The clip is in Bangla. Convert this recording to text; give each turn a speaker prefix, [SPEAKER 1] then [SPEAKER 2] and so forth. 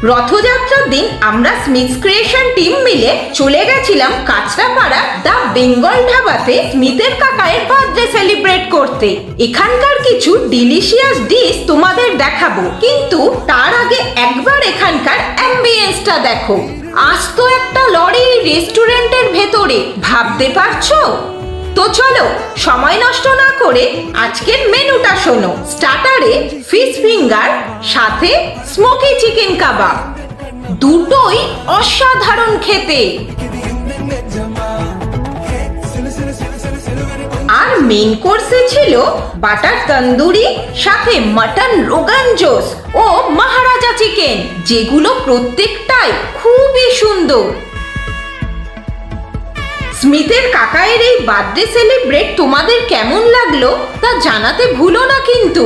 [SPEAKER 1] রথযাত্রার দিন আমরা স্মিথস ক্রিয়েশন টিম মিলে চলে গেছিলাম কাঁচরাপাড়া দা বেঙ্গল ধাবাতে স্মিথের কাকায়ের বার্থডে সেলিব্রেট করতে। এখানকার কিছু ডিলিশিয়াস ডিশ তোমাদের দেখাবো, কিন্তু তার আগে একবার এখানকার অ্যাম্বিয়েন্সটা দেখো। আজ তো একটা লরি রেস্টুরেন্টের ভেতরে, ভাবতে পারছো? তো চলো সময় নষ্ট না করে আজকের মেনুটা শোনো। স্টার্টারে ফিশ ফিঙ্গার, সাথে স্মোকি চিকেন কাবাব, দুটোই অসাধারণ খেতে। আর মেইন কোর্সে ছিল বাটার তন্দুরি, সাথে মাটন রোগান জোশ ও মহারাজা চিকেন, যেগুলো প্রত্যেকটাই খুবই সুন্দর। স্মিথের কাকায়ের এই বার্থডে সেলিব্রেট তোমাদের কেমন লাগলো তা জানাতে ভুলো না কিন্তু।